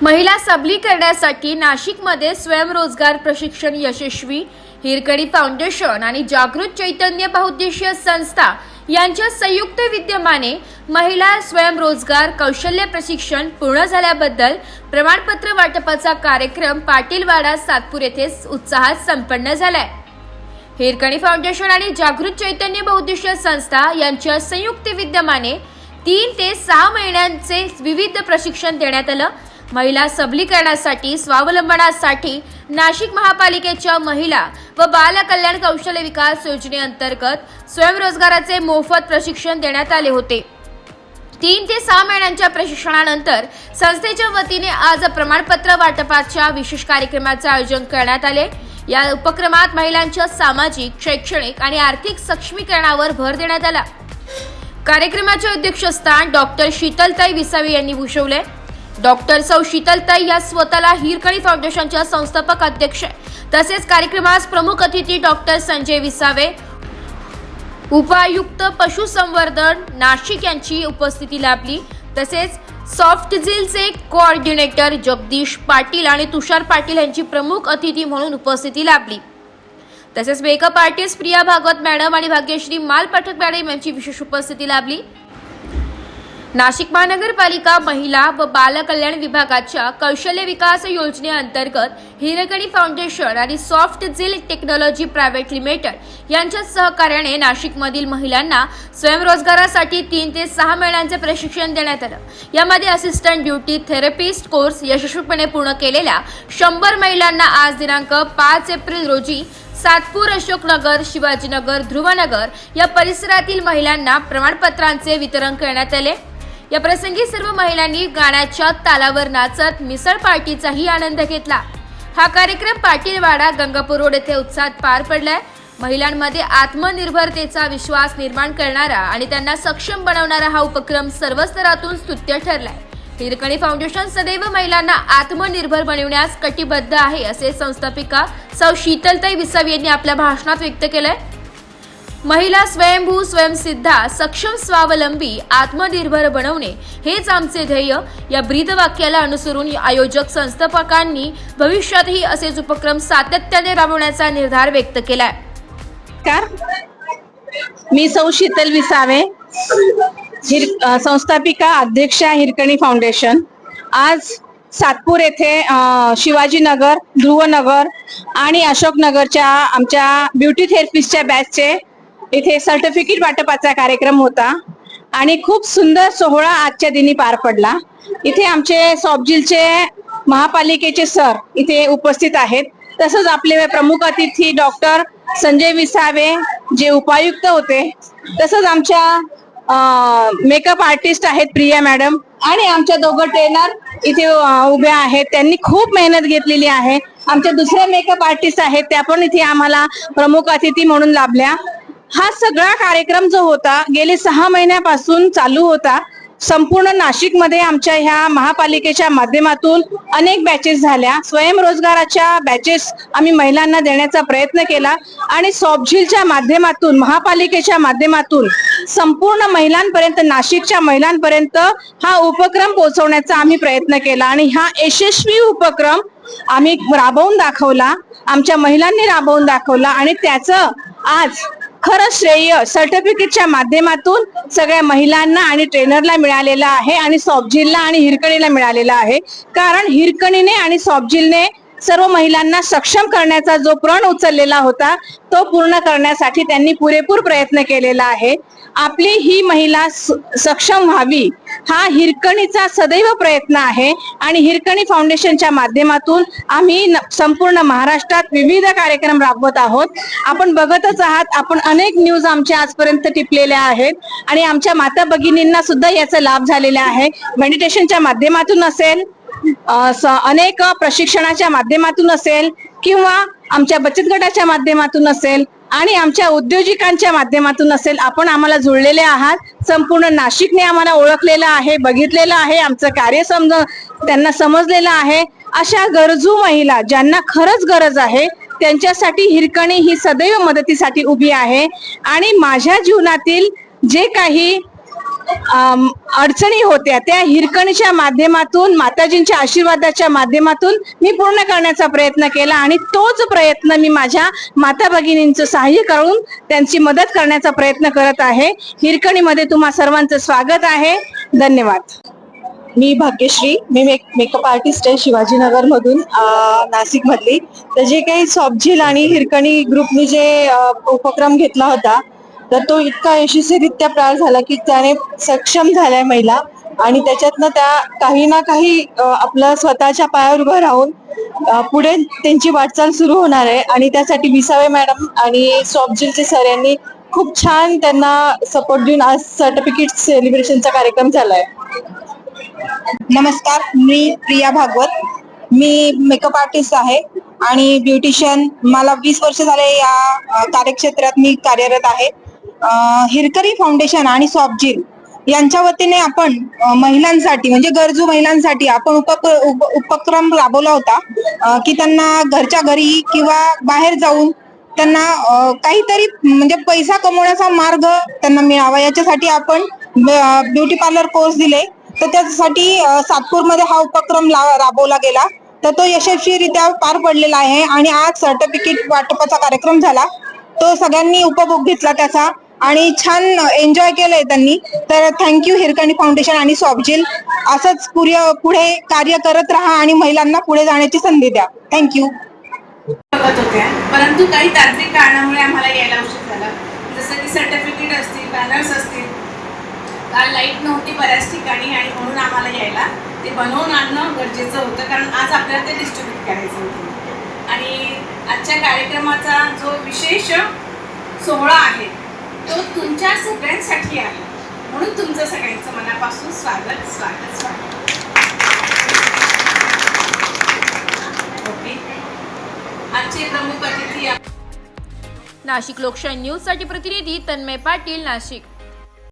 महिला सबलीकरणासाठी नाशिकमध्ये स्वयंरोजगार प्रशिक्षण यशस्वी हिरकणी फाउंडेशन आणि जागृत चैतन्य बहुउद्देशीय संस्था यांच्या संयुक्त विद्यमाने महिला स्वयंरोजगार कौशल्य प्रशिक्षण पूर्ण झाल्याबद्दल प्रमाणपत्र वाटपाचा कार्यक्रम पाटीलवाडा सातपूर येथे उत्साहात संपन्न झालाय। हिरकणी फाउंडेशन आणि जागृत चैतन्य बहुउद्देशीय संस्था यांच्या संयुक्त विद्यमाने 3 ते 6 महिन्यांचे विविध प्रशिक्षण देण्यात आलं। महिला सबलीकरणासाठी स्वावलंबनासाठी नाशिक महापालिकेच्या महिला व बाल कल्याण कौशल्य विकास योजनेअंतर्गत स्वयंरोजगाराचे मोफत प्रशिक्षण देण्यात आले होते। 3 ते 6 महिन्यांच्या प्रशिक्षणानंतर संस्थेच्या वतीने आज प्रमाणपत्र वाटपाच्या विशेष कार्यक्रमाचे आयोजन करण्यात आले। या उपक्रमात महिलांच्या सामाजिक, शैक्षणिक आणि आर्थिक सक्षमीकरणावर भर देण्यात आला। कार्यक्रमाचे अध्यक्षस्थान डॉक्टर शीतलताई विसावे यांनी भूषवले। डॉक्टर सौ शीतलताई या स्वतःला हिरकणी फाउंडेशनच्या संस्थापक अध्यक्ष तसेच कार्यक्रमास प्रमुख अतिथी डॉक्टर संजय विसावे, उपायुक्त पशुसंवर्धन नाशिक यांची उपस्थिती लाभली। तसेच सॉफ्ट झिलचे कोऑर्डिनेटर जगदीश पाटील आणि तुषार पाटील यांची प्रमुख अतिथी म्हणून उपस्थिती लाभली। तसेच makeup artist Priya Bhagwat madam आणि भाग्यश्री माल पाठक मॅडम यांची विशेष उपस्थिती लाभली। नाशिक महानगरपालिका महिला व बाल कल्याण विभागाच्या कौशल्य विकास योजनेअंतर्गत हिरकणी फाउंडेशन आणि सॉफ्ट झिल टेक्नॉलॉजी प्रायव्हेट लिमिटेड यांच्या सहकार्याने नाशिकमधील महिलांना स्वयंरोजगारासाठी 3 ते 6 महिन्यांचे प्रशिक्षण देण्यात आलं। यामध्ये असिस्टंट ब्युटी थेरपिस्ट कोर्स यशस्वीपणे पूर्ण केलेल्या 100 महिलांना आज दिनांक 5 एप्रिल रोजी सातपूर, अशोकनगर, शिवाजीनगर, ध्रुवनगर या परिसरातील महिलांना प्रमाणपत्रांचे वितरण करण्यात आले। या प्रसंगी सर्व महिलांनी गाण्याच्या तालावर नाचत मिसळ पार्टीचाही आनंद घेतला। हा कार्यक्रम पाटीलवाडा गंगापूर रोड येथे उत्साहात पार पडलाय। महिलांमध्ये आत्मनिर्भरतेचा विश्वास निर्माण करणारा आणि त्यांना सक्षम बनवणारा हा उपक्रम सर्व स्तरातून स्तुत्य ठरलाय। हिरकणी फाउंडेशन सदैव महिलांना आत्मनिर्भर बनवण्यास कटिबद्ध आहे असे संस्थापिका सौ शीतलताई विसावे यांनी आपल्या भाषणात व्यक्त केलंय। महिला स्वयंभू, स्वयंसिद्धा, सक्षम, स्वावलंबी, आत्मनिर्भर बनवणे हेच आमचे ध्येय या ब्रीदवाक्याला अनुसरून आयोजक संस्थापकांनी भविष्यातही असेच उपक्रम सातत्याने राबवण्याचा निर्धार व्यक्त केलाय। मी सौ शीतल विसावे, संस्थापिका अध्यक्ष हिरकणी फाउंडेशन। आज सातपूर येथे शिवाजीनगर, ध्रुवनगर आणि अशोकनगरच्या आमच्या ब्युटी थेरपिस्टच्या बॅचचे इथे सर्टिफिकेट वाटपाचा कार्यक्रम होता आणि खूप सुंदर सोहळा आजच्या दिनी पार पडला। इथे आमचे सॉफ्टझिलचे महापालिकेचे सर इथे उपस्थित आहेत। तसंच आपले प्रमुख अतिथी डॉक्टर संजय विसावे जे उपायुक्त होते, तसंच आमच्या मेकअप आर्टिस्ट आहेत प्रिया मॅडम आणि आमच्या दोघं ट्रेनर इथे उभ्या आहेत। त्यांनी खूप मेहनत घेतलेली आहे। आमच्या दुसऱ्या मेकअप आर्टिस्ट आहेत त्या पण इथे आम्हाला प्रमुख अतिथी म्हणून लाभल्या। हा सगळा कार्यक्रम जो होता गेले 6 महिन्यापासून चालू होता। संपूर्ण नाशिकमध्ये आमच्या ह्या महापालिकेच्या माध्यमातून अनेक बॅचेस झाल्या। स्वयंरोजगाराच्या बॅचेस आम्ही महिलांना देण्याचा प्रयत्न केला आणि सॉफ्टझिलच्या माध्यमातून, महापालिकेच्या माध्यमातून संपूर्ण महिलांपर्यंत, नाशिकच्या महिलांपर्यंत हा उपक्रम पोहोचवण्याचा आम्ही प्रयत्न केला आणि हा यशस्वी उपक्रम आम्ही राबवून दाखवला, आमच्या महिलांनी राबवून दाखवला आणि त्याचं आज खरं श्रेय सर्टिफिकेटच्या माध्यमातून सगळ्या महिलांना आणि ट्रेनरला मिळालेला आहे आणि सॉफ्टझिलला आणि हिरकणीला मिळालेला आहे। कारण हिरकणीने आणि सॉफ्टझिलने सर्व महिलांना सक्षम करण्याचा जो प्रण उचललेला होता तो पूर्ण करण्यासाठी त्यांनी पुरेपूर प्रयत्न केलेला आहे। आपली ही महिला सक्षम व्हावी हा हिरकणीचा सदैव प्रयत्न आहे आणि हिरकणी फाउंडेशनच्या माध्यमातून आम्ही संपूर्ण महाराष्ट्रात विविध कार्यक्रम राबवत आहोत। आपण बघतच आहात, आपण अनेक न्यूज आमच्या आजपर्यंत टिपलेल्या आहेत आणि आमच्या माता भगिनींना सुद्धा याचा लाभ झालेला आहे। मेडिटेशनच्या माध्यमातून असेल, अनेक प्रशिक्षणाच्या माध्यमातून असेल किंवा आमच्या बचत गटाच्या माध्यमातून असेल आणि आमच्या उद्योजकांच्या माध्यमातून असेल, आपण आम्हाला जुळलेले आहात। संपूर्ण नाशिकने आम्हाला ओळखलेलं आहे, बघितलेलं आहे, आमचं कार्य त्यांना समजलेलं आहे। अशा गरजू महिला ज्यांना खरंच गरज आहे त्यांच्यासाठी हिरकणी ही सदैव मदतीसाठी उभी आहे आणि माझ्या जीवनातील जे काही अडचणी होत्या त्या हिरकणीच्या माध्यमातून, माताजींच्या आशीर्वादाच्या माध्यमातून मी पूर्ण करण्याचा प्रयत्न केला आणि तोच प्रयत्न मी माझ्या माता भगिनींचं सहाय्य करून त्यांची मदत करण्याचा प्रयत्न करत आहे. हिरकणीमध्ये तुम्हा सर्वांचं स्वागत आहे. धन्यवाद. मी भाग्यश्री, मी मेकअप आर्टिस्ट आहे शिवाजीनगर मधून, नाशिक मधली. तर जे काही सॉफ्ट झील आणि हिरकणी ग्रुपनी जे उपक्रम घेतला होता तर तो इतका यशस्वीरित्या पार झाला की त्याने सक्षम झाल्या महिला आणि त्याच्यातनं त्या काही ना काही आपलं स्वतःच्या पायावर उभं राहून पुढे त्यांची वाटचाल सुरू होणार आहे. आणि त्यासाठी विसावे मॅडम आणि सॉफ्ट झीलचे सर यांनी खूप छान त्यांना सपोर्ट देऊन आज सर्टिफिकेट सेलिब्रेशनचा कार्यक्रम झालाय. नमस्कार, मी प्रिया भागवत. मी मेकअप आर्टिस्ट आहे आणि ब्युटिशियन. मला 20 वर्ष झाले या कार्यक्षेत्रात मी कार्यरत आहे. हिरकणी फाउंडेशन आणि सॉफ्ट झील यांच्या वतीने आपण महिलांसाठी म्हणजे गरजू महिलांसाठी आपण उपक्रम राबवला होता की त्यांना घरच्या घरी किंवा बाहेर जाऊन त्यांना काहीतरी म्हणजे पैसा कमवण्याचा मार्ग त्यांना मिळावा याच्यासाठी आपण ब्युटी पार्लर कोर्स दिले. तर त्यासाठी सातपूरमध्ये हा उपक्रम राबवला गेला. तर तो यशस्वीरित्या पार पडलेला आहे आणि आज सर्टिफिकेट वाटपाचा कार्यक्रम झाला. तो सगळ्यांनी उपभोग घेतला त्याचा आणि छान एन्जॉय केलंय त्यांनी. तर थँक्यू हिरकणी फाउंडेशन आणि सॉफ्ट झील. असंच पुढे कार्य करत राहा आणि महिलांना पुढे जाण्याची संधी द्या. थँक्यू. होत्या परंतु काही तांत्रिक कारणामुळे आम्हाला यायला उशीर झाला. जसं की सर्टिफिकेट असतील, बॅनर्स असतील, काल लाईट नव्हती बऱ्याच ठिकाणी आणि म्हणून आम्हाला यायला ते बनवून आणणं गरजेचं होतं कारण आज आपल्याला ते डिस्ट्रीब्यूट करायचं होतं. आणि आजच्या कार्यक्रमाचा जो विशेष सोहळा आहे तो तुमच्या सगळ्यांसाठी आहे म्हणून तुमचं सगळ्यांचं मनापासून स्वागत स्वागत स्वागत. ओके, आजचे प्रमुख अतिथी नाशिक लोकशाही न्यूज साठी प्रतिनिधी तन्मय पाटील, नाशिक.